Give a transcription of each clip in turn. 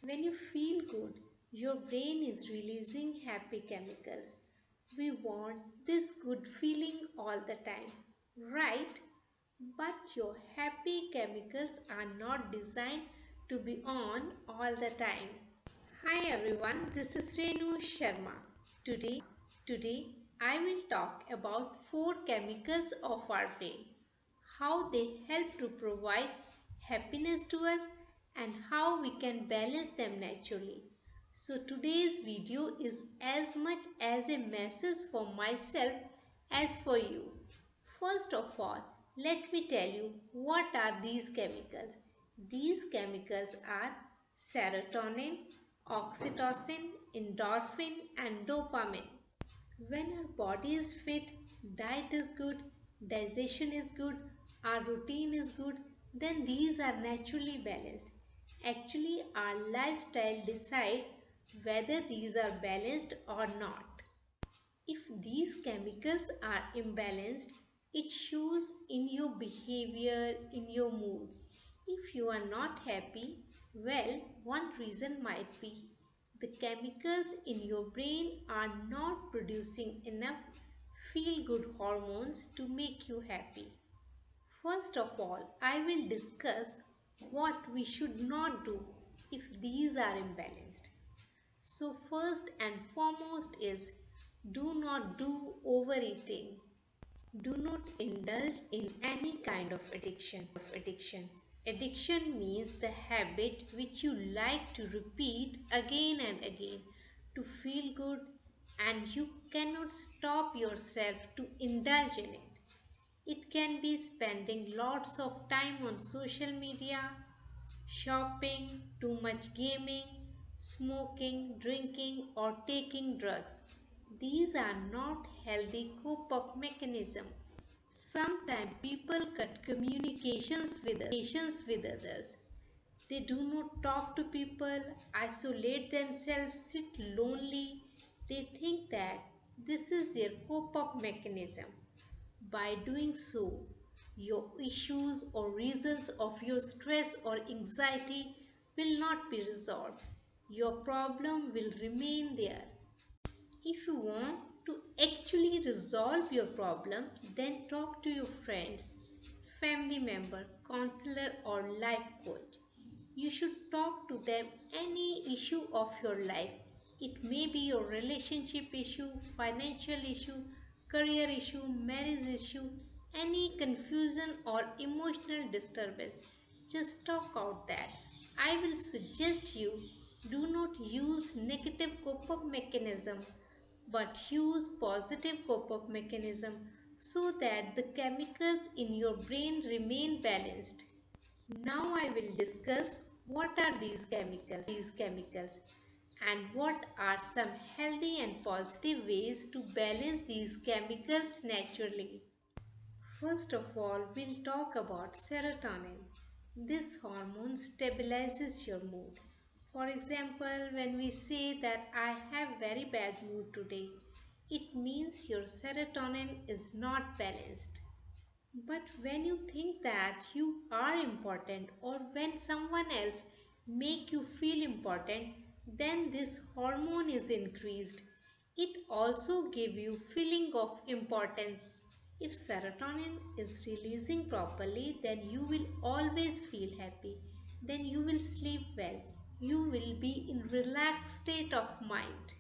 When you feel good, your brain is releasing happy chemicals. We want this good feeling all the time, right? But your happy chemicals are not designed to be on all the time. Hi everyone, this is Renu Sharma. Today I will talk about four chemicals of our brain, how they help to provide happiness to us and how we can balance them naturally. So today's video is as much as a message for myself as for you. First of all, let me tell you what are these chemicals. These chemicals are serotonin, oxytocin, endorphin and dopamine. When our body is fit, diet is good, digestion is good, our routine is good, then these are naturally balanced. Actually, our lifestyle decide whether these are balanced or not. If these chemicals are imbalanced, it shows in your behavior, in your mood. If you are not happy, well, one reason might be the chemicals in your brain are not producing enough feel good hormones to make you happy. First of all, I will discuss what we should not do if these are imbalanced. So first and foremost is do not do overeating. Do not indulge in any kind of addiction. Addiction means the habit which you like to repeat again and again to feel good and you cannot stop yourself to indulge in it. It can be spending lots of time on social media, shopping, too much gaming, smoking, drinking, or taking drugs. These are not healthy cope-up mechanisms. Sometimes people cut communications with others. They do not talk to people, isolate themselves, sit lonely. They think that this is their cope-up mechanism. By doing so, your issues or reasons of your stress or anxiety will not be resolved. Your problem will remain there. If you want to actually resolve your problem, then talk to your friends, family member, counselor or life coach. You should talk to them any issue of your life. It may be your relationship issue, financial issue, career issue, marriage issue, any confusion or emotional disturbance. Just talk out that. I will suggest you do not use negative cope-up mechanism but use positive cope-up mechanism so that the chemicals in your brain remain balanced. Now I will discuss what are these chemicals and what are some healthy and positive ways to balance these chemicals naturally. First of all, we'll talk about serotonin. This hormone stabilizes your mood. For example, when we say that I have very bad mood today, it means your serotonin is not balanced. But when you think that you are important or when someone else make you feel important, then this hormone is increased. It also give you feeling of importance. If serotonin is releasing properly, then you will always feel happy. Then you will sleep well. You will be in relaxed state of mind.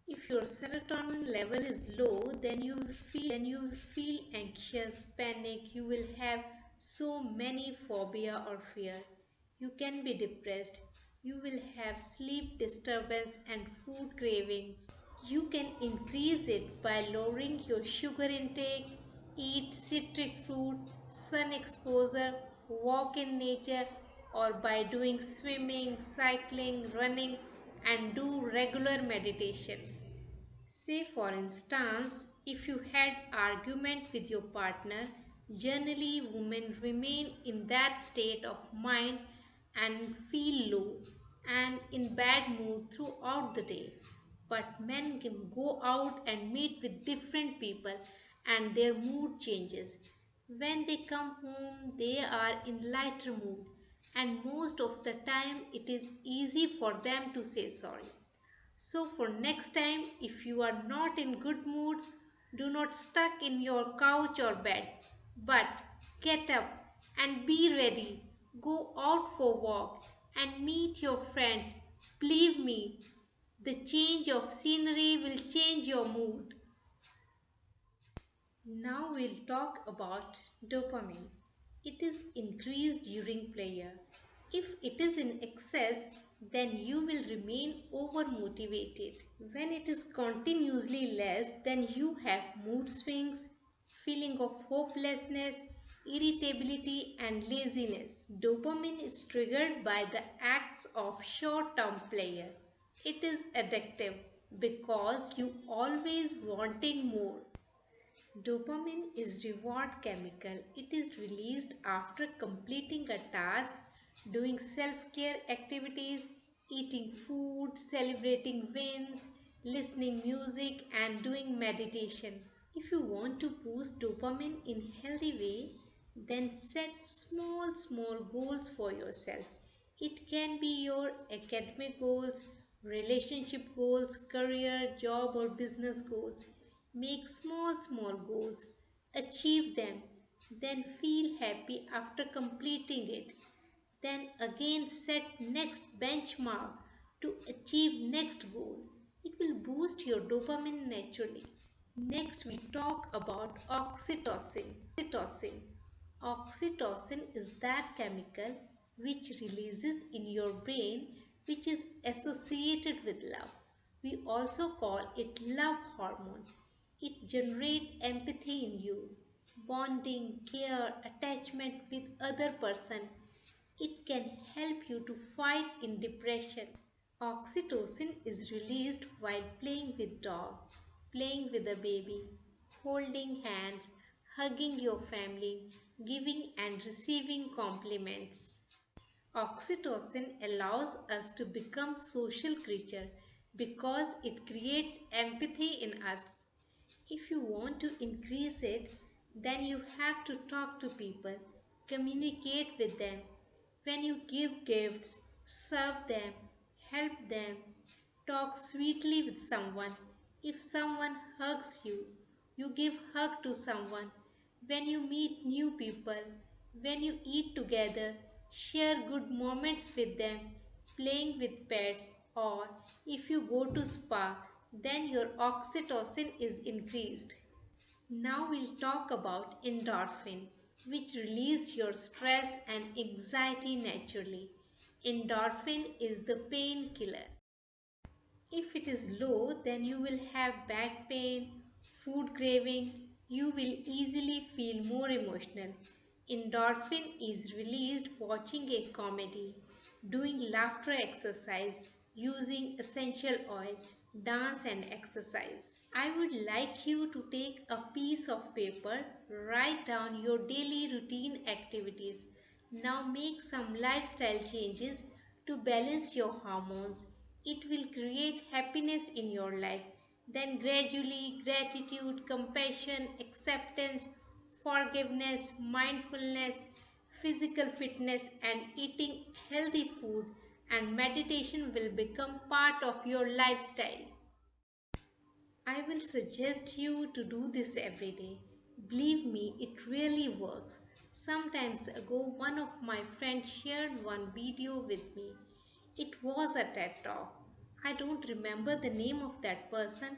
If your serotonin level is low, then you will feel anxious, panic, you will have so many phobia or fear. You can be depressed. You will have sleep disturbance and food cravings. You can increase it by lowering your sugar intake, eat citric fruit, sun exposure, walk in nature, or by doing swimming, cycling, running, and do regular meditation. Say for instance, if you had argument with your partner, generally women remain in that state of mind and feel low and in bad mood throughout the day. But men can go out and meet with different people and their mood changes. When they come home, they are in lighter mood and most of the time it is easy for them to say sorry. So for next time, if you are not in good mood, do not stuck in your couch or bed, but get up and be ready. Go out for walk and meet your friends. Believe me, the change of scenery will change your mood. Now we'll talk about dopamine. It is increased during prayer. If it is in excess, then you will remain over motivated. When it is continuously less, then you have mood swings, feeling of hopelessness, irritability, and laziness. Dopamine is triggered by the acts of short-term pleasure. It is addictive because you always wanting more. Dopamine is reward chemical. It is released after completing a task, doing self-care activities, eating food, celebrating wins, listening music and doing meditation. If you want to boost dopamine in healthy way, then set small goals for yourself. It can be your academic goals, relationship goals, career, job or business goals. Make small goals, achieve them, then feel happy after completing it. Then again set next benchmark to achieve next goal. It will boost your dopamine naturally. Next we talk about oxytocin. Oxytocin is that chemical which releases in your brain which is associated with love. We also call it love hormone. It generates empathy in you, bonding, care, attachment with other person. It can help you to fight in depression. Oxytocin is released while playing with dog, playing with a baby, holding hands, hugging your family, giving and receiving compliments. Oxytocin allows us to become social creature because it creates empathy in us. If you want to increase it, then you have to talk to people, communicate with them. When you give gifts, serve them, help them, talk sweetly with someone. If someone hugs you, you give hug to someone. When you meet new people, when you eat together, share good moments with them, playing with pets, or if you go to spa, then your oxytocin is increased. Now we'll talk about endorphin, which relieves your stress and anxiety naturally. Endorphin is the painkiller. If it is low, then you will have back pain, food craving, you will easily feel more emotional. Endorphin is released watching a comedy, doing laughter exercise, using essential oil, dance and exercise. I would like you to take a piece of paper, write down your daily routine activities. Now make some lifestyle changes to balance your hormones. It will create happiness in your life. Then gradually gratitude, compassion, acceptance, forgiveness, mindfulness, physical fitness and eating healthy food and meditation will become part of your lifestyle. I will suggest you to do this every day. Believe me, it really works. Sometimes ago, one of my friends shared one video with me. It was a TED Talk. I don't remember the name of that person,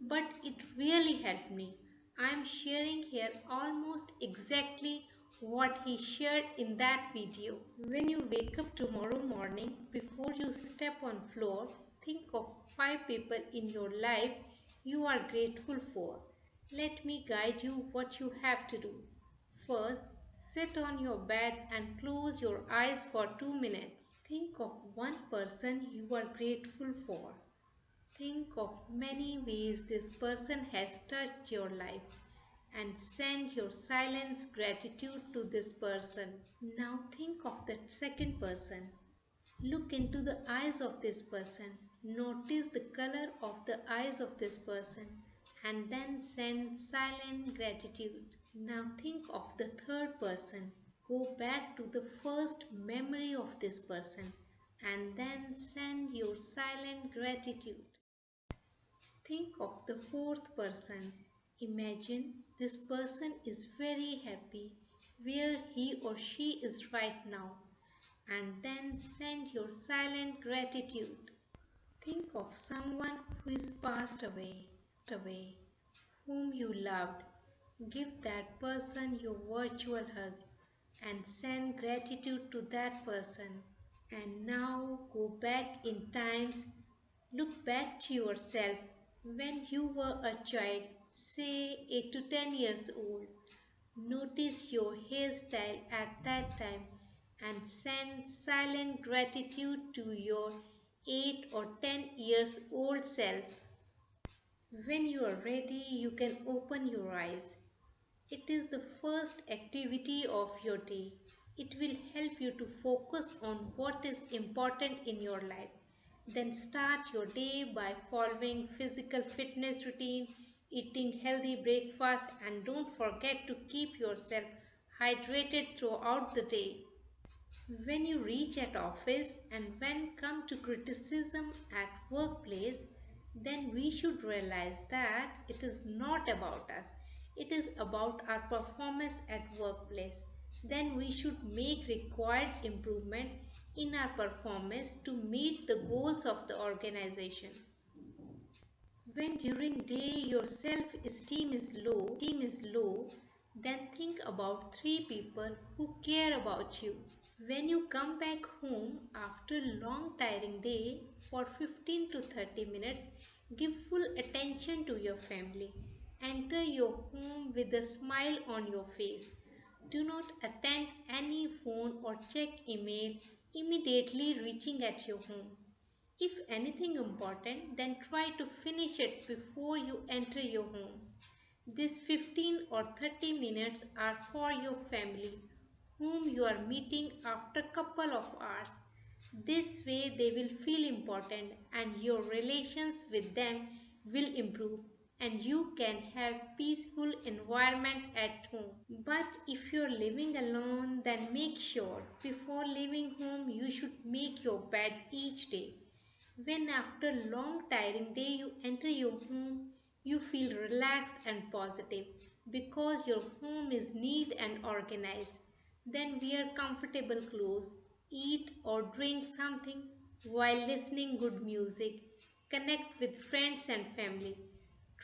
but it really helped me. I am sharing here almost exactly what he shared in that video. When you wake up tomorrow morning, before you step on floor, think of 5 people in your life you are grateful for. Let me guide you what you have to do. First, sit on your bed and close your eyes for 2 minutes. Think of one person you are grateful for. Think of many ways this person has touched your life and send your silent gratitude to this person. Now think of that second person. Look into the eyes of this person. Notice the color of the eyes of this person and then send silent gratitude. Now think of the third person. Go back to the first memory of this person and then send your silent gratitude. Think of the fourth person. Imagine this person is very happy where he or she is right now, and then send your silent gratitude. Think of someone who is away, whom you loved. Give that person your virtual hug and send gratitude to that person. And now go back in times. Look back to yourself when you were a child, say 8 to 10 years old. Notice your hairstyle at that time and send silent gratitude to your 8 or 10 years old self. When you are ready, you can open your eyes. It is the first activity of your day. It will help you to focus on what is important in your life. Then start your day by following physical fitness routine, eating healthy breakfast, and don't forget to keep yourself hydrated throughout the day. When you reach at office and when come to criticism at workplace, then we should realize that it is not about us. It is about our performance at workplace. Then we should make required improvement in our performance to meet the goals of the organization. When during day your self-esteem is low, then think about three people who care about you. When you come back home after a long tiring day for 15 to 30 minutes, give full attention to your family. Enter your home with a smile on your face. Do not attend any phone or check email immediately reaching at your home. If anything important, then try to finish it before you enter your home. These 15 or 30 minutes are for your family, whom you are meeting after couple of hours. This way they will feel important and your relations with them will improve and you can have peaceful environment at home. But if you're living alone, then make sure before leaving home you should make your bed each day. When after long tiring day you enter your home, you feel relaxed and positive because your home is neat and organized. Then wear comfortable clothes, eat or drink something while listening good music, connect with friends and family.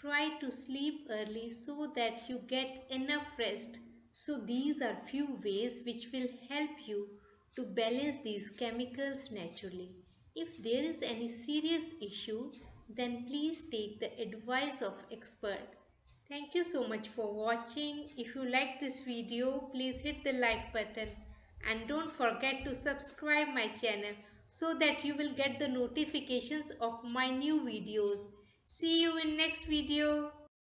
Try to sleep early so that you get enough rest. So these are few ways which will help you to balance these chemicals naturally. If there is any serious issue, then please take the advice of expert. Thank you so much for watching. If you like this video, please hit the like button and don't forget to subscribe my channel so that you will get the notifications of my new videos. See you in next video.